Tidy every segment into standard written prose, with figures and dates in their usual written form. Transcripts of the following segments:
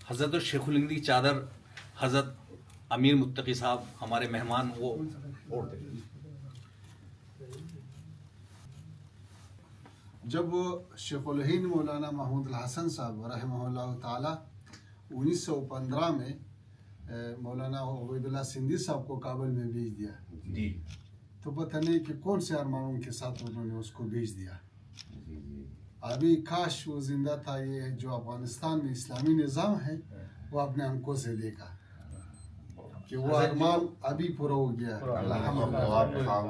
حضرت شیخ الہند کی چادر حضرت امیر متقی صاحب ہمارے مہمان وہ اوڑھتے ہیں. جب شیخ الہند مولانا محمود الحسن صاحب رحمہ اللہ تعالی 1915 میں مولانا عبید اللہ سندھی صاحب کو کابل میں بھیج دیا جی تو پتہ نہیں کہ کون سے ارمانوں کے ساتھ انہوں نے اس کو بھیج دیا. ابھی کاش وہ زندہ تھا. یہ جو افغانستان میں اسلامی نظام ہے وہ اپنے آنکھوں سے دیکھا کہ وہ ارمان ابھی پورا ہو گیا. الحمدللہ.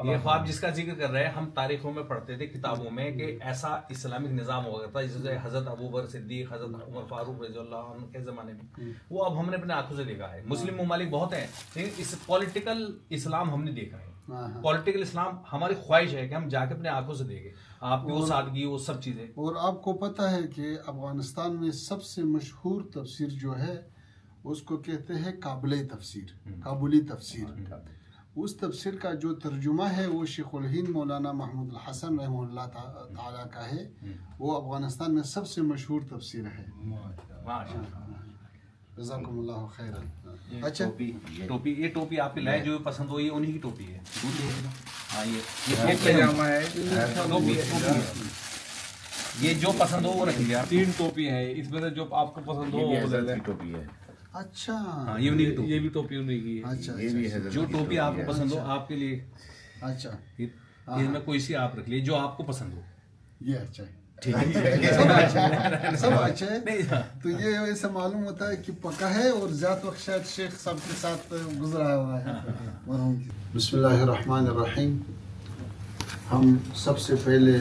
یہ خواب جس کا ذکر کر رہے ہیں ہم تاریخوں میں پڑھتے تھے کتابوں میں کہ ایسا اسلامک نظام ہو گیا تھا جسے حضرت ابوبکر صدیق حضرت عمر فاروق رضی اللہ عنہ کے زمانے میں وہ اب ہم نے اپنے آنکھوں سے دیکھا ہے. مسلم ممالک بہت ہیں لیکن اس پولیٹیکل اسلام ہم نے دیکھا ہے. پولیٹیکل اسلام ہماری خواہش ہے کہ ہم جا کے اپنے آنکھوں سے دیکھیں آپ کی وہ سادگی وہ سب چیزیں. اور آپ کو پتہ ہے کہ افغانستان میں سب سے مشہور تفسیر جو ہے اس کو کہتے ہیں کابلی تفسیر، کابلی تفسیر. اس تفسیر کا جو ترجمہ ہے وہ شیخ الہند مولانا محمود الحسن رحمہ اللہ تعالیٰ کا ہے. وہ افغانستان میں سب سے مشہور تفسیر ہے. جزاکم اللہ خیرا. اچھا ٹوپی یہ ٹوپی آپ کی لائے جو پسند ہو یہ انہی کی ٹوپی ہے. ہاں یہ پاجامہ ہے. ٹوپی ہے. یہ جو پسند ہو وہ رکھ لیا. 3 ٹوپی ہے اس میں سے جو آپ کو پسند ہو وہ لے لیں. ٹوپی ہے. اچھا ہاں یہ انہی کی ٹوپی. یہ بھی ٹوپی انہی کی ہے. اچھا جو ٹوپی آپ کو پسند ہو آپ کے لیے اچھا اس میں کوئی سی آپ رکھ لیے جو آپ کو پسند ہو. یہ اچھا ہے. ٹھیک ہے سب اچھا ہے. تو یہ ایسا معلوم ہوتا ہے کہ پکا ہے اور زیادہ وقت شاید شیخ صاحب کے ساتھ گزرا ہوا ہے مرحوم. بسم اللہ الرحمن الرحیم. ہم سب سے پہلے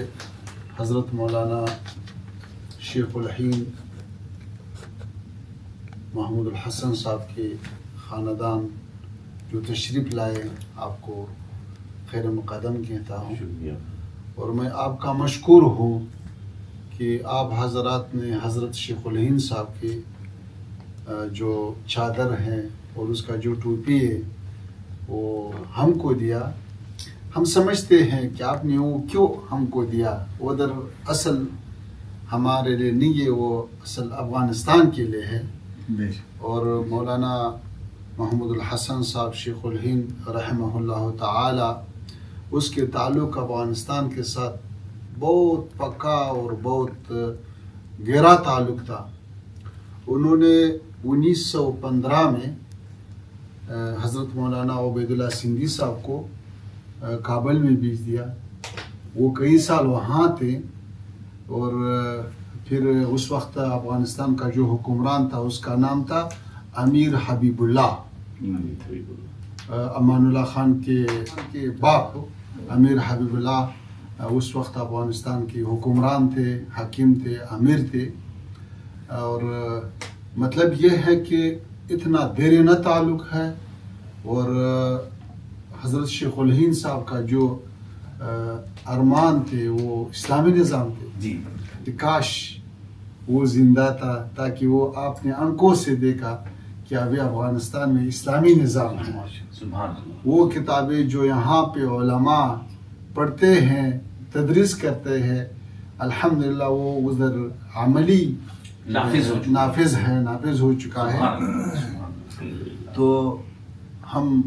حضرت مولانا شیخ الہند محمود الحسن صاحب کے خاندان جو تشریف لائے آپ کو خیر مقدم کہتا ہوں. اور میں آپ کا مشکور ہوں کہ آپ حضرات نے حضرت شیخ الہند صاحب کے جو چادر ہیں اور اس کا جو ٹوپی ہے وہ ہم کو دیا. ہم سمجھتے ہیں کہ آپ نے وہ کیوں ہم کو دیا. وہ در اصل ہمارے لیے نہیں ہے، وہ اصل افغانستان کے لیے ہے. اور مولانا محمود الحسن صاحب شیخ الہند رحمہ اللہ تعالی اس کے تعلق افغانستان کے ساتھ بہت پکا اور بہت گہرا تعلق تھا. انہوں نے 1915 میں حضرت مولانا عبید اللہ سندھی صاحب کو کابل میں بھیج دیا. وہ کئی سال وہاں تھے اور پھر اس وقت افغانستان کا جو حکمران تھا اس کا نام تھا امیر حبیب اللہ. امان اللہ خان کے باپ امیر حبیب اللہ اس وقت افغانستان کے حکمران تھے، حاکم تھے، امیر تھے. اور مطلب یہ ہے کہ اتنا دیرینہ تعلق ہے. اور حضرت شیخ الہند صاحب کا جو ارمان تھے وہ اسلامی نظام تھے. جی کاش وہ زندہ تھا تاکہ وہ آپ نے آنکھوں سے دیکھا کہ ابھی افغانستان میں اسلامی نظام ہے. وہ کتابیں جو یہاں پہ علماء پڑھتے ہیں تدریس کرتے ہیں الحمدللہ وہ ادھر عملی نافذ ہو چکا ہے. تو ہم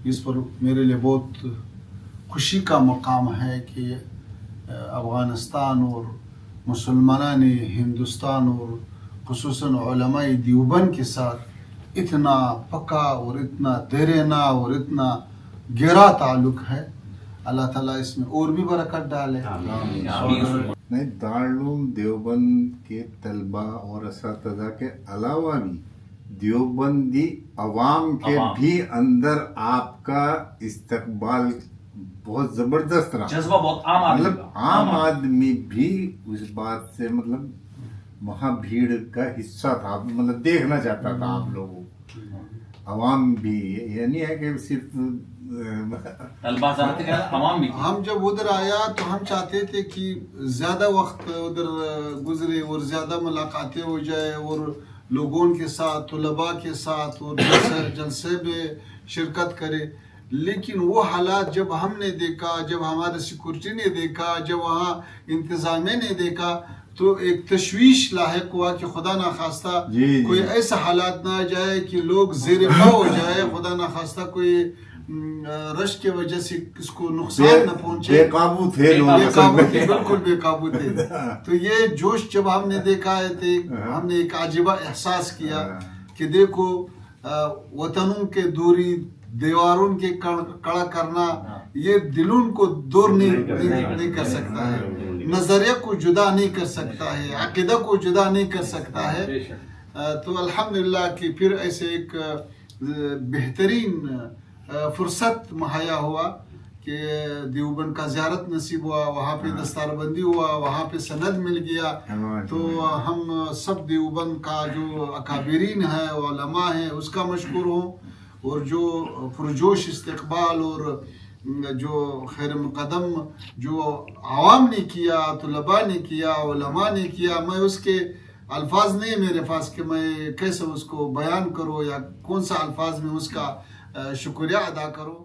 اس پر میرے لیے بہت خوشی کا مقام ہے کہ افغانستان اور مسلمانان ہندوستان اور خصوصاً علماء دیوبند کے ساتھ اتنا پکا اور اتنا دیرینہ اور اتنا گہرا تعلق ہے. اللہ تعالیٰ اس میں اور بھی برکت ڈالے. نہیں، دارالعلوم دیوبند کے طلباء اور اساتذہ کے علاوہ بھی دیوبندی عوام کے بھی اندر آپ کا استقبال بہت زبردست رہا. جذبہ بہت عام مطلب عام آدمی بھی اس بات سے مطلب وہاں بھیڑ کا حصہ تھا، مطلب دیکھنا چاہتا تھا آپ لوگوں. عوام بھی یہ نہیں ہے کہ صرف عوام بھی. ہم جب ادھر آیا تو ہم چاہتے تھے کہ زیادہ وقت ادھر گزرے اور زیادہ ملاقاتیں ہو جائے اور لوگوں کے ساتھ، طلباء کے ساتھ اور جلسے میں شرکت کرے. لیکن وہ حالات جب ہم نے دیکھا، جب ہمارے سیکورٹی نے دیکھا، جب وہاں انتظامیہ نے دیکھا تو ایک تشویش لاحق ہوا کہ خدا نخواستہ جی کوئی ایسا حالات نہ آ جائے کہ لوگ زیر پا ہو جائے، خدا نخواستہ کوئی رش کی وجہ سے اس کو نقصان نہ پہنچے. بے قابو تھے لوگ، بے قابو تھے، بالکل بے قابو تھے. تو یہ جوش جب ہم نے دیکھا ہے ہم نے ایک عجیبہ احساس کیا کہ دیکھو وطنوں کے دوری، دیواروں کے کڑا کرنا یہ دلوں کو دور نہیں کر سکتا ہے، نظریہ کو جدا نہیں کر سکتا ہے، عقیدہ کو جدا نہیں کر سکتا ہے. تو الحمدللہ کہ پھر ایسے ایک بہترین فرصت مہیا ہوا کہ دیوبند کا زیارت نصیب ہوا، وہاں پہ دستار بندی ہوا، وہاں پہ سند مل گیا. تو ہم سب دیوبند کا جو اکابرین ہے، علماء ہیں، اس کا مشکور ہوں، اور جو پرجوش استقبال اور جو خیر مقدم جو عوام نے کیا، طلباء نے کیا، علماء نے کیا، میں اس کے الفاظ نہیں میرے پاس کہ میں کیسے اس کو بیان کروں یا کون سا الفاظ میں اس کا شکریہ ادا کروں.